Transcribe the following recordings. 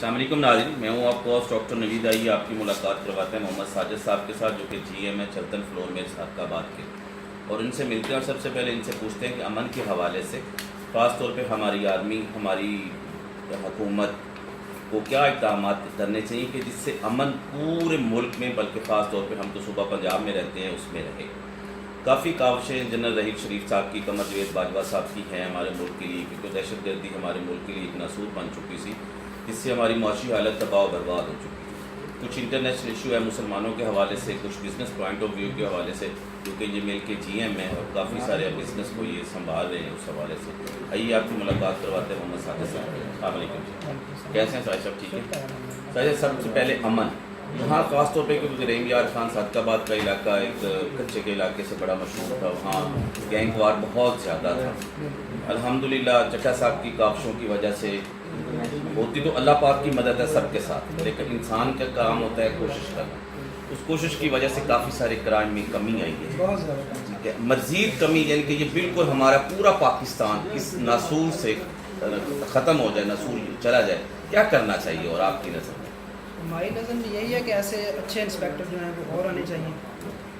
अस्सलाम वालेकुम नाज़रीन, मैं हूँ आपको डॉक्टर नवीद। आइए आपकी मुलाकात करवाते हैं मोहम्मद साजिद साहब के साथ, जो कि GM है चलतन फ्लोर में सादकाबाद के। और इनसे मिलते हैं और सबसे पहले इनसे पूछते हैं कि अमन के हवाले से ख़ास तौर पे हमारी आर्मी, हमारी हुकूमत को क्या इक़दाम करने चाहिए कि जिससे अमन पूरे मुल्क में, बल्कि ख़ास तौर पर हम तो सूबा पंजाब में रहते हैं, उसमें रहे। काफ़ी काविशें जनरल रहीक शरीफ साहब की, कमर जवेद बाजवा साहब की हैं हमारे मुल्क के लिए, क्योंकि दहशत गर्दी हमारे मुल्क के लिए एक नासूर बन चुकी थी, जिससे हमारी माशी हालत तबाह बर्बाद हो चुकी थी। कुछ इंटरनेशनल इशू है मुसलमानों के हवाले से, कुछ बिज़नेस पॉइंट ऑफ व्यू के हवाले से, क्योंकि ये मिल के GM है और काफ़ी सारे बिज़नेस को ये संभाल रहे हैं। उस हवाले से आइए आपकी मुलाकात करवाते हैं मोहम्मद साजिद साहब। अस्सलाम वालेकुम, कैसे हैं साजिद साहब? ठीक है साजिद, सबसे पहले अमन यहाँ ख़ास तौर पे क्योंकि रेंगियार खान सादकाबाद का इलाका एक कच्चे के इलाके से बड़ा मशहूर था, वहाँ गैंग वार बहुत ज़्यादा था। अल्हम्दुलिल्लाह चट्टा साहब की काविशों की वजह से होती तो अल्लाह पाक की मदद है सबके साथ, लेकिन इंसान का काम होता है कोशिश करना। उस कोशिश की वजह से काफ़ी सारे क्राइम में कमी आई है, ठीक है। मज़ीद कमी यानी कि ये बिल्कुल हमारा पूरा पाकिस्तान इस नासूर से ख़त्म हो जाए, नासूर चला जाए, क्या करना चाहिए और आपकी नज़र में? हमारी नज़र में यही है कि ऐसे अच्छे इंस्पेक्टर जो हैं वो और आने चाहिए,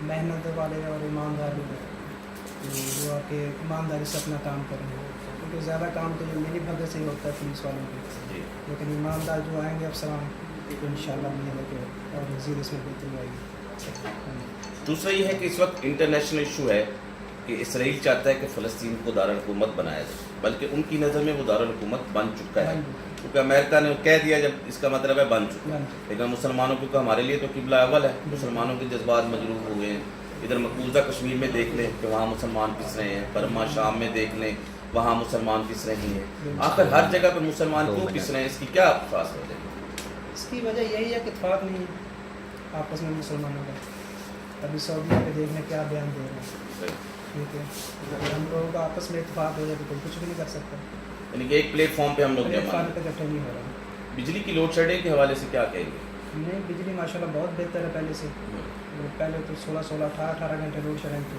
मेहनत वाले और ईमानदार जो आके ईमानदारी से अपना काम करें, क्योंकि ज़्यादा काम तो जो मिली भगत से ही होता है पुलिस वालों के, लेकिन ईमानदार जो आएंगे अफसरान तो इंशाल्लाह नहीं है कि और मज़ीद इसमें बेहतरी आएगी। दूसरा ये है कि इस वक्त इंटरनेशनल इशू है कि इसराइल चाहता है कि फ़लस्तीन को दारुल हुकूमत बनाया जाए, बल्कि उनकी नज़र में वो दारुल हुकूमत बन चुका है, क्योंकि अमेरिका ने कह दिया जब इसका मतलब है बन चुका है। लेकिन मुसलमानों क्योंकि हमारे लिए तो किबला अव्वल है, मुसलमानों के जज्बात मजरूह हुए हैं। इधर मकबूजा कश्मीर में देख लें कि वहाँ मुसलमान पिस रहे हैं, बर्मा शाम में देख लें वहाँ मुसलमान पिस रहे हैं। आखिर हर जगह पर मुसलमान क्यों पिस रहे हैं, इसकी क्या खास वजह है? इसकी वजह यही है कि इत्तेफाक नहीं है आपस में मुसलमानों का। अभी सऊदी पे देखने क्या बयान दे रहे हैं, ठीक है। अगर हम लोगों का आपस में इत्तेफाक हो जाए तो कोई कुछ भी नहीं कर सकता, यानी कि एक प्लेटफॉर्म पे हम लोग जमा। इकट्ठे नहीं हो रहा। बिजली की लोड शेडिंग के हवाले से क्या कहेंगे? नहीं, बिजली माशाल्लाह बहुत बेहतर है पहले से। पहले तो 16-16, 18-18 घंटे लोड शेडिंग थी,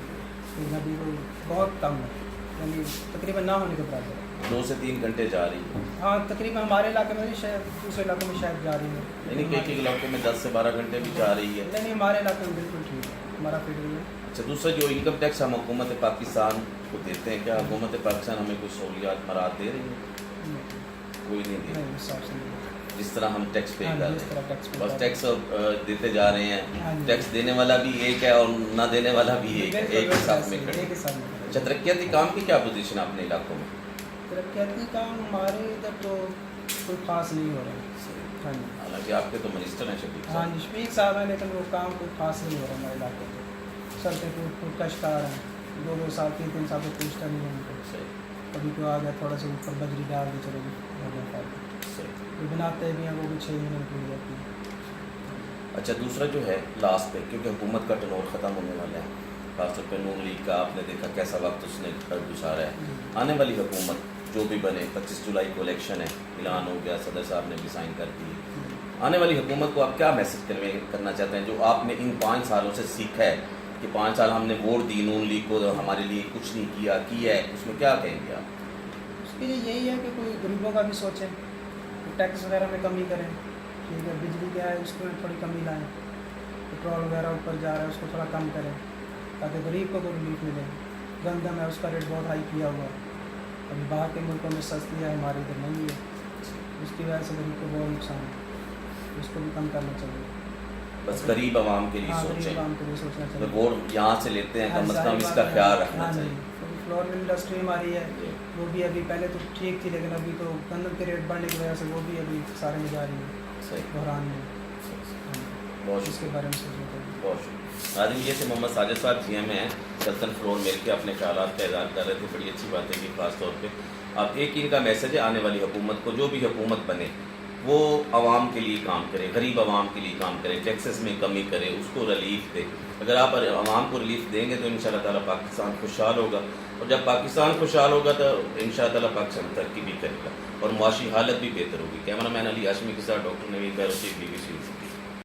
लेकिन अभी वो बहुत कम है, यानी तकरीबन ना होने के बराबर है। 2 से 3 घंटे जा रही है। हाँ, तकरीबन हमारे इलाके में भी, शायद दूसरे इलाकों में शायद जा रही है, यानी कि एक इलाके में 10 से 12 घंटे भी जा रही है। नहीं, हमारे इलाके में बिल्कुल ठीक है, हमारा फील्ड में। अच्छा, दूसरा जो इनकम टैक्स हम हुकूमत पाकिस्तान को देते हैं, क्या हुकूमत पाकिस्तान हमें कोई सहूलियात मराद दे रही है? कोई नहीं दे रही। उस हिसाब से नहीं। जिस तरह हम टैक्स पे हाँ, कर जिस रहे तरह टैक्स हैं, पे बस कर टैक्स देते जा रहे हाँ हैं। जी। टैक्स देने वाला भी एक है और ना देने वाला भी एक है, एक ही साथ में खड़े। एक ही साथ में। अच्छा, तरक्याती काम की क्या पोजीशन है अपने इलाकों में? तरक्याती काम हमारे इधर तो कोई ख़ास नहीं हो रहा है। हाँ जी, हालांकि आपके तो मिनिस्टर हैं शफीक हाँ साहब। जी, शफीक साहब हैं, लेकिन वो काम कोई ख़ास नहीं हो रहा हमारे इलाके में। सर पे कोई कष्टकार हैं, 2-2 साल 3-3 साल से पूछता नहीं है उनको। सही कभी तो आ गया थोड़ा सा ऊपर बजरी डाल के चलो जी, सही। जो बनाते भी हैं वो भी 6 महीने की हो जाती है। अच्छा, दूसरा जो है लास्ट पे, क्योंकि हुकूमत का टर्नओवर ख़त्म होने वाला है, खासतौर पर नून लीग का आपने देखा कैसा वक्त उसने गुजारा है। आने वाली हुकूमत जो भी बने, 25 जुलाई को इलेक्शन है, ऐलान हो गया, सदर साहब ने भी साइन कर दी। आने वाली हुकूमत को आप क्या मैसेज करना चाहते हैं, जो आपने इन 5 सालों से सीखा है कि 5 साल हमने वोट दी नून लीग को, हमारे लिए कुछ नहीं किया है, उसमें क्या कहेंगे आप? उसके लिए यही है कि कोई गरीबों का भी सोचें, टैक्स वगैरह में कमी करें, ठीक है। बिजली क्या है उसमें थोड़ी कमी लाएं, पेट्रोल वगैरह ऊपर जा रहा है उसको थोड़ा कम करें, ताकि गरीब को तो रिलीफ मिले। गंदम है उसका रेट बहुत हाई किया हुआ है, अभी बाहर के मुल्कों में सस्ती है, हमारे इधर नहीं है, उसकी वजह से गरीब को बहुत नुकसान है, उसको भी कम करना चाहिए। बस गरीब आवाम के लिए हाँ, गरीब सोचें, आवाम के लिए सोचना तो चाहिए। वोट यहाँ से लेते हैं, कम से कम जाहिर इसका बात है। ख्याल रखना हाँ चाहिए। जी, क्योंकि फ्लोर मिल इंडस्ट्री हमारी है, वो भी अभी पहले तो ठीक थी, लेकिन अभी तो गंदम के रेट बढ़ने की वजह से वो भी अभी सारे में जा रही है सही, बहरान में। बहुत इसके शुक्रिया, बारे में सोचना चाहिए। बहुत शुक्रिया। नाज़रीन, ये थे मोहम्मद साजिद साहब, GM हैं चलतन फ्लोर मिल के अपने ख्यालात का इज़हार कर रहे थे। बड़ी अच्छी बात है कि ख़ास तौर पे अब एक इनका मैसेज है आने वाली हुकूमत को, जो भी हुकूमत बने वो आवाम के लिए काम करे, गरीब आवाम के लिए काम करे, टैक्सेस में कमी करे, उसको रिलीफ दे। अगर आप आवाम को रिलीफ देंगे तो इंशाअल्लाह ताला पाकिस्तान खुशहाल होगा, और जब पाकिस्तान खुशहाल होगा तो इंशाअल्लाह ताला पाकिस्तान तरक्की भी करेगा और मुआशी हालत भी बेहतर होगी। कैमरा मैन अली हाशमी के साथ डॉक्टर नवीद बैरोची, BBC।